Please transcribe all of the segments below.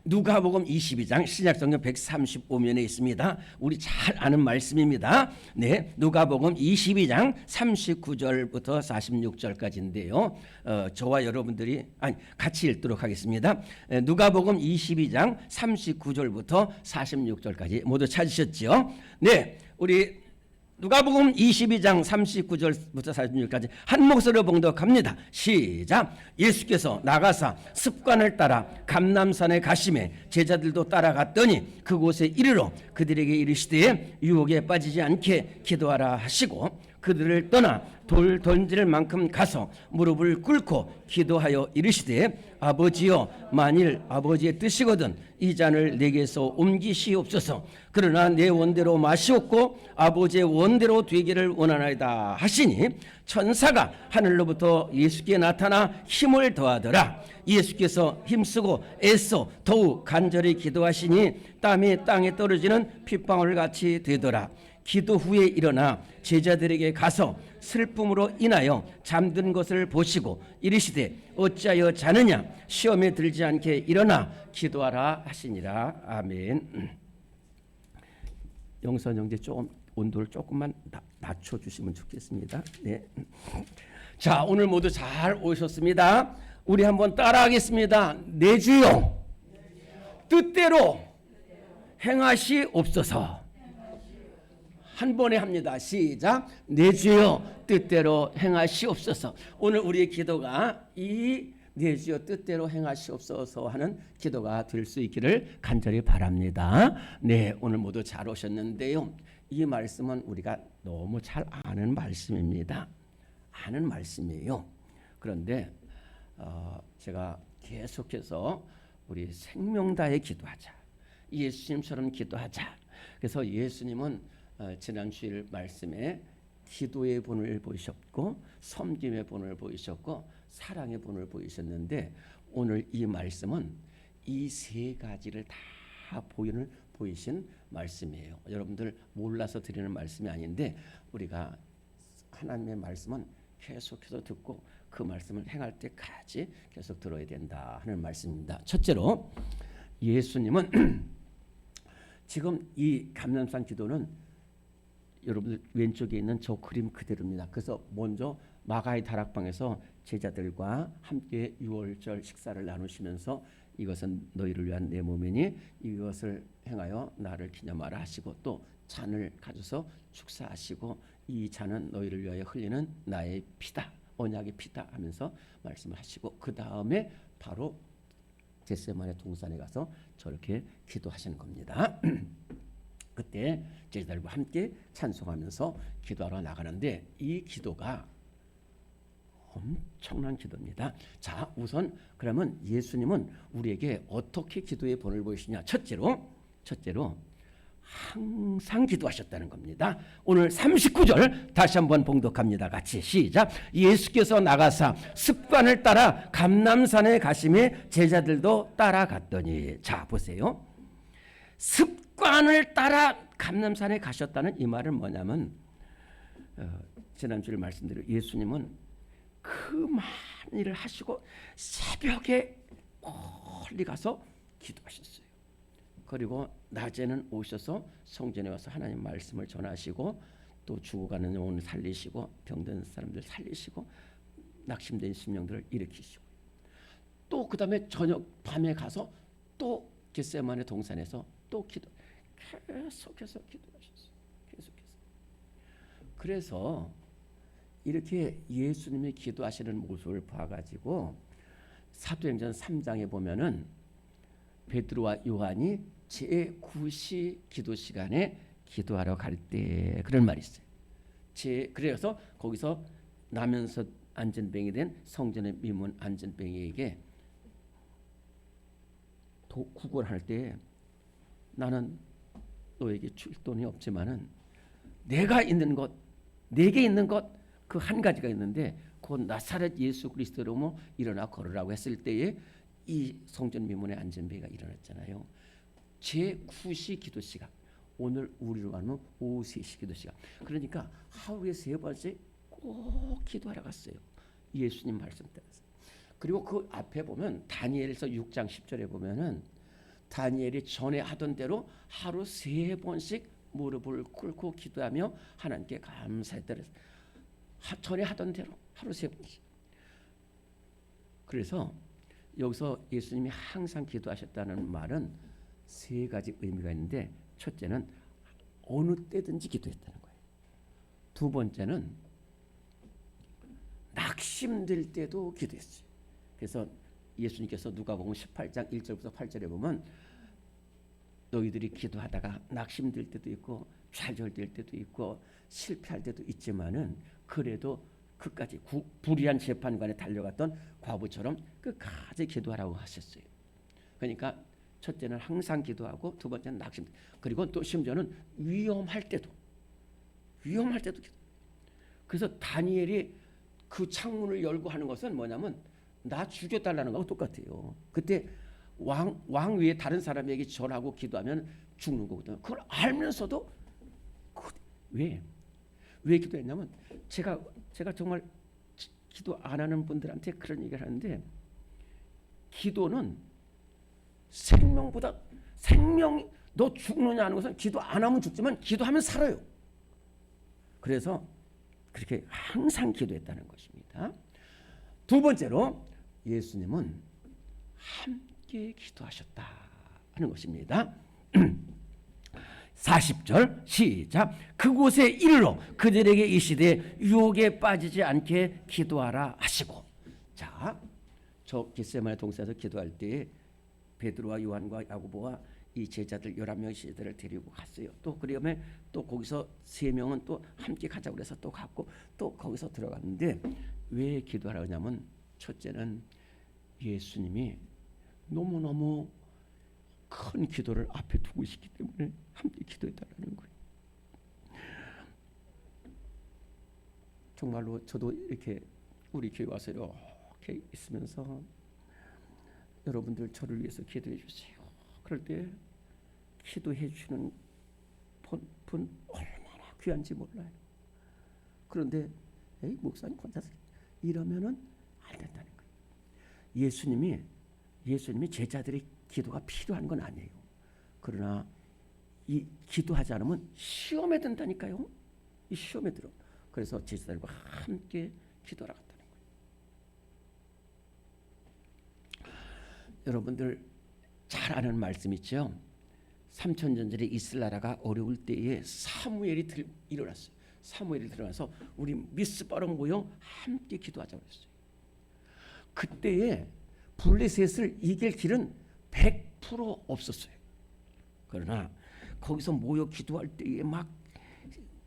누가복음 22장 신약성경 135면에 있습니다. 우리 잘 아는 말씀입니다. 네, 누가복음 22장 39절부터 46절까지인데요. 저와 여러분들이 같이 읽도록 하겠습니다. 누가복음 22장 39절부터 46절까지 모두 찾으셨죠? 네, 우리 누가복음 22장 39절부터 46절까지 한 목소리로 봉독합니다. 시작. 예수께서 나가사 습관을 따라 감람산에 가시매 제자들도 따라갔더니 그곳에 이르러 그들에게 이르시되 유혹에 빠지지 않게 기도하라 하시고 그들을 떠나 돌 던질 만큼 가서 무릎을 꿇고 기도하여 이르시되 아버지여 만일 아버지의 뜻이거든 이 잔을 내게서 옮기시옵소서. 그러나 내 원대로 마시옵고 아버지의 원대로 되기를 원하나이다 하시니 천사가 하늘로부터 예수께 나타나 힘을 더하더라. 예수께서 힘쓰고 애써 더욱 간절히 기도하시니 땀이 땅에 떨어지는 핏방울 같이 되더라. 기도 후에 일어나 제자들에게 가서 슬픔으로 인하여 잠든 것을 보시고 이르시되 어찌하여 자느냐 시험에 들지 않게 일어나 기도하라 하시니라. 아멘. 영선 형제 조금 온도를 조금만 낮춰주시면 좋겠습니다. 네. 자, 오늘 모두 잘 오셨습니다. 우리 한번 따라하겠습니다. 내 주여 뜻대로 행하시옵소서. 한 번에 합니다. 시작. 내 주여 뜻대로 행하시옵소서. 오늘 우리의 기도가 이 내 주여 뜻대로 행하시옵소서 하는 기도가 될 수 있기를 간절히 바랍니다. 네, 오늘 모두 잘 오셨는데요. 이 말씀은 우리가 너무 잘 아는 말씀입니다. 아는 말씀이에요. 그런데 제가 계속해서 우리 생명 다해 기도하자. 예수님처럼 기도하자. 그래서 예수님은 지난 주일 말씀에 기도의 본을 보이셨고 섬김의 본을 보이셨고 사랑의 본을 보이셨는데 오늘 이 말씀은 이 세 가지를 다 보이신 말씀이에요. 여러분들 몰라서 드리는 말씀이 아닌데 우리가 하나님의 말씀은 계속해서 듣고 그 말씀을 행할 때까지 계속 들어야 된다 하는 말씀입니다. 첫째로 예수님은 지금 이 감람산 기도는 여러분들 왼쪽에 있는 저 그림 그대로입니다. 그래서 먼저 마가의 다락방에서 제자들과 함께 유월절 식사를 나누시면서 이것은 너희를 위한 내 몸이니 이것을 행하여 나를 기념하라 하시고 또 잔을 가져서 축사하시고 이 잔은 너희를 위하여 흘리는 나의 피다, 언약의 피다 하면서 말씀을 하시고 그 다음에 바로 겟세마네 동산에 가서 저렇게 기도하시는 겁니다. 그때 제자들과 함께 찬송하면서 기도하러 나가는데 이 기도가 엄청난 기도입니다. 자, 우선 그러면 예수님은 우리에게 어떻게 기도의 본을 보이시냐? 첫째로 항상 기도하셨다는 겁니다. 오늘 39절 다시 한번 봉독합니다. 같이 시작. 예수께서 나가사 습관을 따라 감람산에 가시매 제자들도 따라갔더니. 자, 보세요. 습관을 따라 감람산에 가셨다는 이 말은 뭐냐면 지난주에 말씀드린 예수님은 그 많은 일을 하시고 새벽에 멀리 가서 기도하셨어요. 그리고 낮에는 오셔서 성전에 와서 하나님 말씀을 전하시고 또 죽어가는 영혼을 살리시고 병든 사람들 살리시고 낙심된 심령들을 일으키시고 또 그 다음에 저녁 밤에 가서 또 겟세마네 동산에서 또 계속해서 기도하셨어요. 계속해서. 그래서 이렇게 예수님이 기도하시는 모습을 봐가지고 사도행전 3장에 보면은 베드로와 요한이 제9시 기도 시간에 기도하러 갈 때 그런 말이 있어요. 그래서 거기서 나면서 안전뱅이 된 성전의 미문 안전뱅이에게 구걸할 때 나는 너에게 줄 돈이 없지만은 내가 있는 것, 내게 있는 것 그 한 가지가 있는데 곧 나사렛 예수 그리스도로 일어나 걸으라고 했을 때에 이 성전 미문의 안전뱅이가 일어났잖아요. 제9시 기도 시간, 오늘 우리로 하면 오후 3시 기도 시간. 그러니까 하루에 3번씩 꼭 기도하러 갔어요. 예수님 말씀 따라서. 그리고 그 앞에 보면 다니엘서 6장 10절에 보면은 다니엘이 전에 하던 대로 하루 3번씩 무릎을 꿇고 기도하며 하나님께 감사했더라. 전에 하던 대로 하루 3번씩. 그래서 여기서 예수님이 항상 기도하셨다는 말은 3가지 의미가 있는데, 첫째는 어느 때든지 기도했다는 거예요. 두 번째는 낙심될 때도 기도했어요. 그래서 예수님께서 누가복음 18장 1절부터 8절에 보면 너희들이 기도하다가 낙심될 때도 있고 좌절될 때도 있고 실패할 때도 있지만은 그래도 끝까지 불의한 재판관에 달려갔던 과부처럼 끝까지 기도하라고 하셨어요. 그러니까 첫째는 항상 기도하고, 두 번째는 낙심, 그리고 또 심지어는 위험할 때도 기도. 그래서 다니엘이 그 창문을 열고 하는 것은 뭐냐면 나 죽여달라는 거하고 똑같아요. 그때 왕 위에 다른 사람에게 절하고 기도하면 죽는 거거든요. 그걸 알면서도 왜 기도했냐면, 제가 정말 기도 안 하는 분들한테 그런 얘기를 하는데, 기도는 생명보다 너 죽느냐 하는 것은 기도 안 하면 죽지만 기도하면 살아요. 그래서 그렇게 항상 기도했다는 것입니다. 두 번째로 예수님은 함께 기도하셨다 하는 것입니다. 40절 시작. 그곳에 이르러 그들에게 이르시되 유혹에 빠지지 않게 기도하라 하시고. 자, 저 겟세마네 동산에서 기도할 때 베드로와 요한과 야고보와 이 제자들 11명의 제자들을 데리고 갔어요. 또 그러면 또 거기서 3명은 또 함께 가자고 그래서 또 갔고, 또 거기서 들어갔는데 왜 기도하라 하냐면, 첫째는 예수님이 너무너무 큰 기도를 앞에 두고 있기 때문에 함께 기도해달라는 거예요. 정말로 저도 이렇게 우리 교회 와서 이렇게 있으면서 여러분들 저를 위해서 기도해 주세요. 그럴 때 기도해 주시는 분 얼마나 귀한지 몰라요. 그런데 목사님 혼자서 이러면은 안 된다는 거예요. 예수님이 제자들의 기도가 필요한 건 아니에요. 그러나 이 기도하지 않으면 시험에 든다니까요. 이 시험에 들어. 그래서 제자들과 함께 기도하라 갔다는 거예요. 여러분들 잘 아는 말씀 있죠. 3000년 전에 이스라엘 나라가 어려울 때에 사무엘이 일어났어요. 사무엘이 들어가서 우리 미스바로 모여 함께 기도하자고 했어요. 그때에 블레셋을 이길 길은 100% 없었어요. 그러나 거기서 모여 기도할 때에 막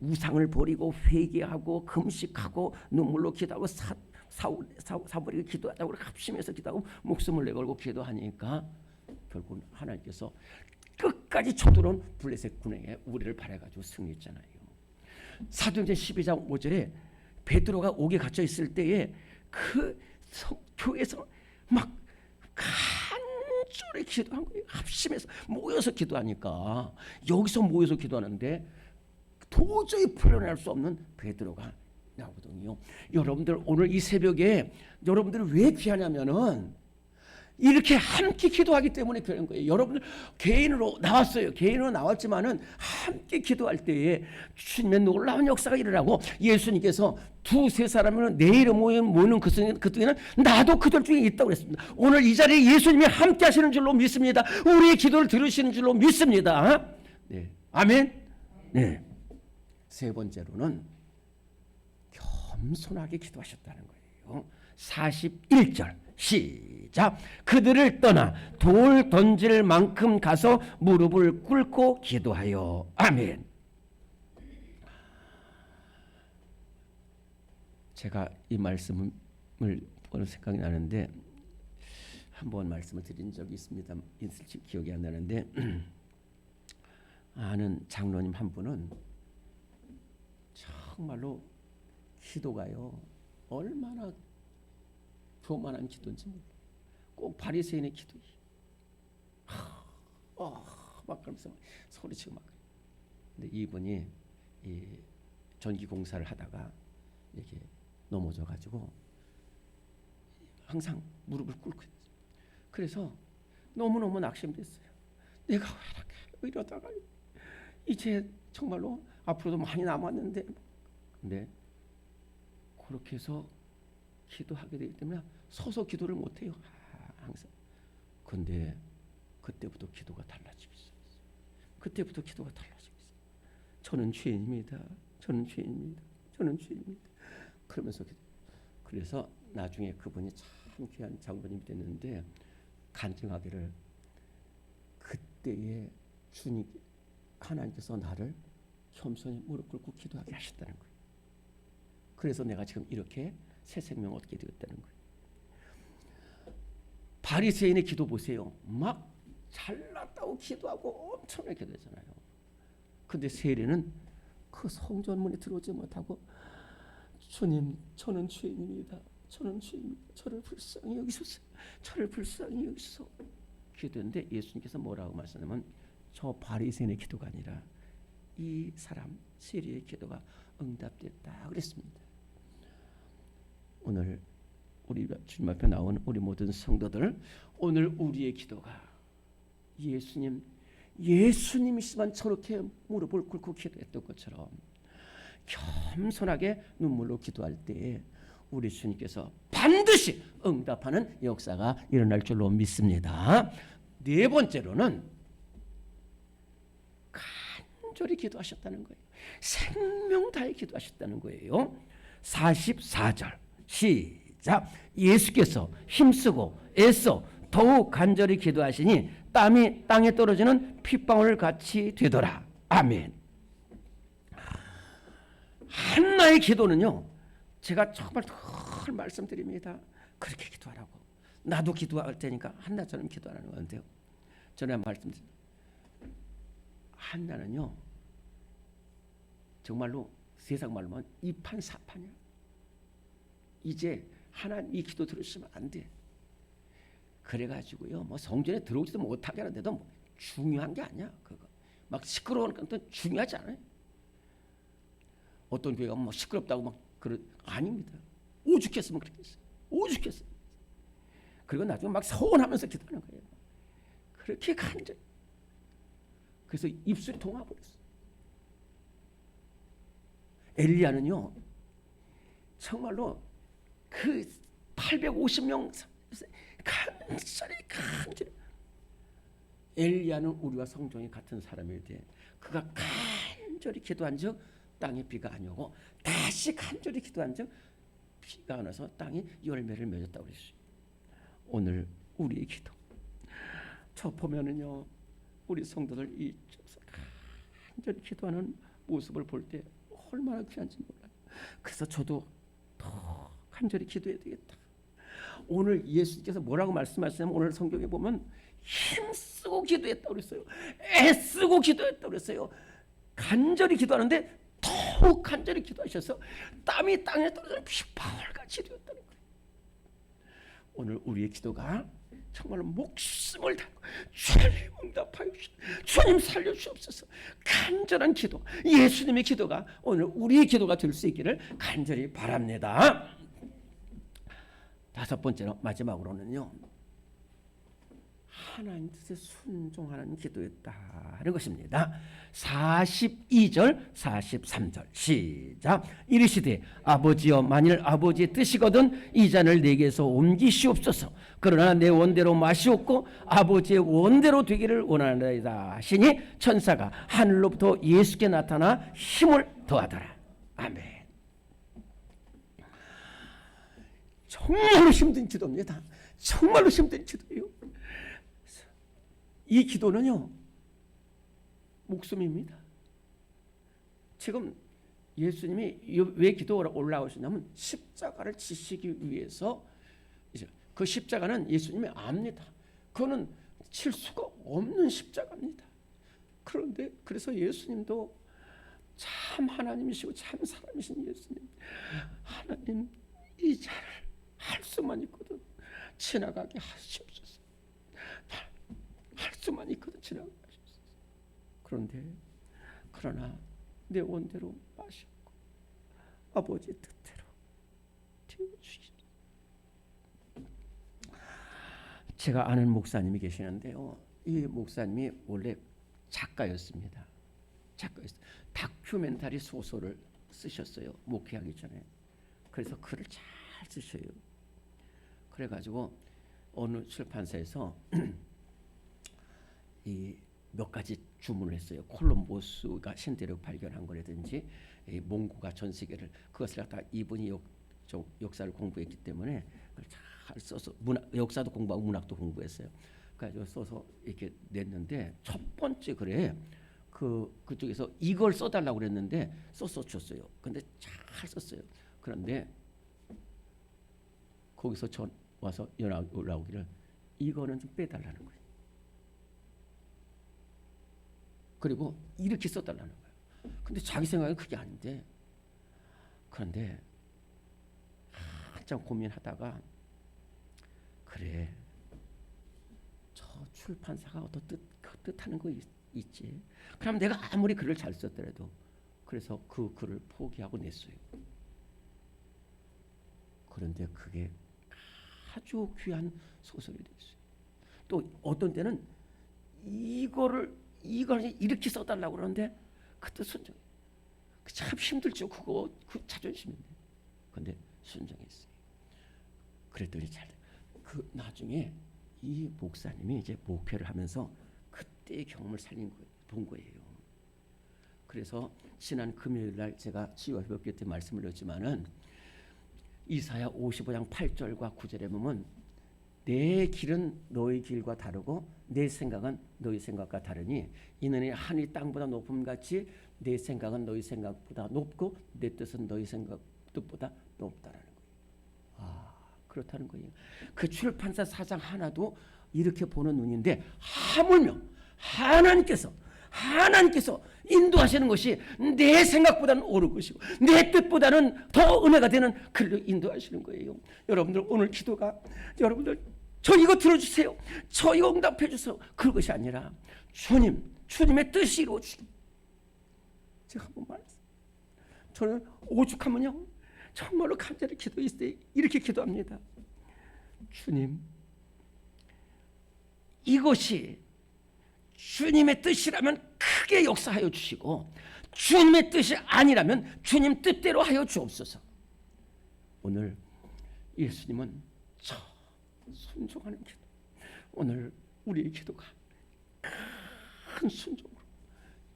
우상을 버리고 회개하고 금식하고 눈물로 기도하고 사울에게 기도하자고 합심해서 기도하고 목숨을 내걸고 기도하니까 결국 하나님께서 끝까지 쳐들어온 블레셋 군에게 우리를 바라가지고 승리했잖아요. 사도행전 12장 5절에 베드로가 옥에 갇혀 있을 때에 그 교회에서 막 간절히 기도한 거예요. 합심해서 모여서 기도하니까, 여기서 모여서 기도하는데 도저히 풀려날 수 없는 베드로가 나오거든요. 여러분들 오늘 이 새벽에 여러분들이 왜 귀하냐면은 이렇게 함께 기도하기 때문에 그런 거예요. 여러분들 개인으로 나왔어요. 개인으로 나왔지만은 함께 기도할 때에 주님의 놀라운 역사가 일어나고, 예수님께서 2-3 사람은 내 이름 모이는 그 중에는 나도 그들 중에 있다고 그랬습니다. 오늘 이 자리에 예수님이 함께 하시는 줄로 믿습니다. 우리의 기도를 들으시는 줄로 믿습니다. 네. 아멘. 네. 세 번째로는 겸손하게 기도하셨다는 거예요. 41절 시작. 그들을 떠나 돌 던질 만큼 가서 무릎을 꿇고 기도하여. 아멘. 제가 이 말씀을 보는 생각이 나는데, 한번 말씀을 드린 적이 있습니다. 있을지 기억이 안 나는데, 아는 장로님 한 분은 정말로 기도가요 얼마나 교만한 기도인지 몰라요. 꼭 바리새인의 기도예요. 막 그러면서 소리치고 막. 근데 이분이 이 전기 공사를 하다가 이렇게 넘어져 가지고 항상 무릎을 꿇고 있어요. 그래서 너무너무 낙심됐어요. 내가 왜 이렇게 이러다가 이제 정말로 앞으로도 많이 남았는데, 근데 그렇게 해서 기도하게 되기 때문에 서서 기도를 못해요. 항상. 근데 그때부터 기도가 달라지고 있어요. 그때부터 기도가 달라지고 있어요. 저는 죄인입니다. 저는 죄인입니다. 저는 죄인입니다. 그러면서 그래서 나중에 그분이 참 귀한 장로님이 됐는데 간증하기를 그때에 주님 하나님께서 나를 겸손히 무릎 꿇고 기도하게 하셨다는 거예요. 그래서 내가 지금 이렇게 새 생명 얻게 되었다는 거예요. 바리새인의 기도 보세요. 막 잘났다고 기도하고 엄청나게 기도하잖아요. 근데 세리는 그 성전문에 들어오지 못하고 주님, 저는 죄인입니다. 저는 죄인입니다. 저를 불쌍히 여기소서. 저를 불쌍히 여기소서. 기도했는데 예수님께서 뭐라고 말씀하냐면 저 바리새인의 기도가 아니라 이 사람 세리의 기도가 응답됐다 그랬습니다. 오늘 우리 주님 앞에 나온 우리 모든 성도들, 오늘 우리의 기도가 예수님이시만 저렇게 무릎을 꿇고 기도했던 것처럼 겸손하게 눈물로 기도할 때에 우리 주님께서 반드시 응답하는 역사가 일어날 줄로 믿습니다. 네 번째로는 간절히 기도하셨다는 거예요. 생명 다해 기도하셨다는 거예요. 44절 시작. 예수께서 힘쓰고 애써 더욱 간절히 기도하시니 땀이 땅에 떨어지는 핏방울 같이 되더라. 아멘. 한나의 기도는요, 제가 정말 늘 말씀드립니다. 그렇게 기도하라고. 나도 기도할 테니까 한나처럼 기도하라는 건데요. 저는 말씀드립니다. 한나는요, 정말로 세상 말로 하면 이판사판이야. 이제 하나님 이 기도 들으시면 안 돼. 그래가지고요, 뭐 성전에 들어오지도 못하게 하는데도 뭐 중요한 게 아니야. 그거 막 시끄러운 것도 중요하지 않아요. 어떤 교회가 뭐 시끄럽다고 막 아닙니다. 오죽했으면 그렇게 했어요. 오죽했어요. 그리고 나중에 막 서운하면서 기도하는 거예요. 그렇게 간절. 그래서 입술이 동화버렸어요. 엘리야는요, 정말로 그 850명 간절히 엘리야는 우리와 성종이 같은 사람일 때 그가 간절히 기도한 즉 땅에 비가 안 오고 다시 간절히 기도한 즉 비가 안 와서 땅이 열매를 맺었다고 그랬어요. 오늘 우리의 기도 저 보면은요, 우리 성도들 이 간절히 기도하는 모습을 볼 때 얼마나 귀한지 몰라요. 그래서 저도 더 간절히 기도해야 되겠다. 오늘 예수님께서 뭐라고 말씀하시냐면 오늘 성경에 보면 힘쓰고 기도했다고 그랬어요. 애쓰고 기도했다고 그랬어요. 간절히 기도하는데 더욱 간절히 기도하셔서 땀이 땅에 떨어지는 핏방울같이 되었다는 거예요. 오늘 우리의 기도가 정말로 목숨을 다하고 주님 응답하여 주님 살려주옵소서. 간절한 기도, 예수님의 기도가 오늘 우리의 기도가 될 수 있기를 간절히 바랍니다. 다섯 번째로 마지막으로는요, 하나님 뜻에 순종하는 기도였다는 것입니다. 42절 43절 시작. 이르시되 아버지여 만일 아버지의 뜻이거든 이 잔을 내게서 옮기시옵소서. 그러나 내 원대로 마시옵고 아버지의 원대로 되기를 원하나이다 하시니 천사가 하늘로부터 예수께 나타나 힘을 더하더라. 아멘. 정말로 힘든 기도입니다. 정말로 힘든 기도예요. 이 기도는요, 목숨입니다. 지금 예수님이 왜 기도하러 올라오시냐면 십자가를 지시기 위해서. 그 십자가는 예수님이 압니다. 그거는 칠 수가 없는 십자가입니다. 그런데 그래서 예수님도 참 하나님이시고 참 사람이신 예수님, 하나님 이 잔을 할 수만 있거든 지나가게 하시옵소서. 할 수만 있거든 지나가게 하시옵소서. 그러나 내 원대로 마시고 아버지 뜻대로 되어주시옵소서. 제가 아는 목사님이 계시는데요. 이 목사님이 원래 작가였습니다. 다큐멘터리 소설을 쓰셨어요. 목회하기 전에. 그래서 글을 잘 쓰셔요. 그래가지고 어느 출판사에서 이 몇 가지 주문을 했어요. 콜럼버스가 신대륙 발견한 거라든지 몽고가 전 세계를, 그것을 갖다 이분이 역사를 공부했기 때문에 그걸 잘 써서 역사도 공부하고 문학도 공부했어요. 그래서 써서 이렇게 냈는데 첫 번째 글에 그쪽에서 이걸 써달라고 그랬는데 써서 줬어요. 근데 잘 썼어요. 그런데 거기서 전 와서 연락 올라오기를 이거는 좀 빼달라는 거예요. 그리고 이렇게 써달라는 거예요. 근데 자기 생각은 그게 아닌데, 그런데 한참 고민하다가 그래, 저 출판사가 뜻하는 거 있지. 그럼 내가 아무리 글을 잘 썼더라도, 그래서 그 글을 포기하고 냈어요. 그런데 그게 아주 귀한 소설이 됐어요. 또 어떤 때는 이걸 이렇게 써달라고 그러는데 그것도 순종해. 참 힘들죠. 그 자존심인데. 근데 순종했어요. 그랬더니 그 나중에 이 목사님이 이제 목회를 하면서 그때의 경험을 본 거예요. 그래서 지난 금요일 날 제가 치유회복교 때 말씀을 드렸지만은 이사야 55장 8절과 9절에 보면 내 길은 너희 길과 다르고 내 생각은 너희 생각과 다르니 이는 하늘이 땅보다 높음 같이 내 생각은 너희 생각보다 높고 내 뜻은 너희 생각 뜻보다 높다라는 거예요. 그렇다는 거예요. 그 출판사 사장 하나도 이렇게 보는 눈인데 하물며 하나님께서 인도하시는 것이 내 생각보다는 옳은 것이고 내 뜻보다는 더 은혜가 되는 글로 인도하시는 거예요. 여러분들 오늘 기도가, 여러분들 저 이거 들어주세요, 저 이거 응답해 주세요, 그것이 아니라 주님의 뜻이 이루어지기. 제가 한번 말했어요. 저는 오죽하면요 정말로 간절히 기도했을 때 이렇게 기도합니다. 주님, 이것이 주님의 뜻이라면 크게 역사하여 주시고 주님의 뜻이 아니라면 주님 뜻대로 하여 주옵소서. 오늘 예수님은 저 순종하는 기도, 오늘 우리의 기도가 큰 순종으로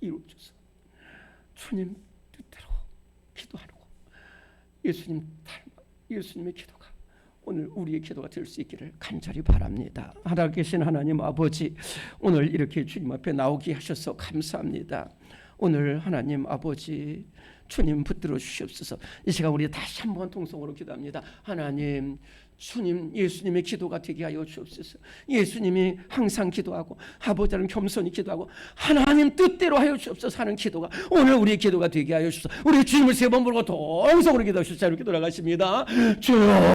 이루어져서 주님 뜻대로 기도하고 예수님의 기도가 오늘 우리의 기도가 될 수 있기를 간절히 바랍니다. 살아계신 하나님 아버지, 오늘 이렇게 주님 앞에 나오게 하셔서 감사합니다. 오늘 하나님 아버지, 주님 붙들어 주시옵소서. 이 시간 우리 다시 한번 통성으로 기도합니다. 하나님, 주님, 예수님의 기도가 되게 하여 주옵소서. 예수님이 항상 기도하고 아버지는 겸손히 기도하고 하나님 뜻대로 하여 주옵소서 하는 기도가 오늘 우리의 기도가 되게 하여 주옵소서. 우리 주님을 세 번 부르고 통성으로 기도하시고 자유롭게 돌아가십니다. 주여.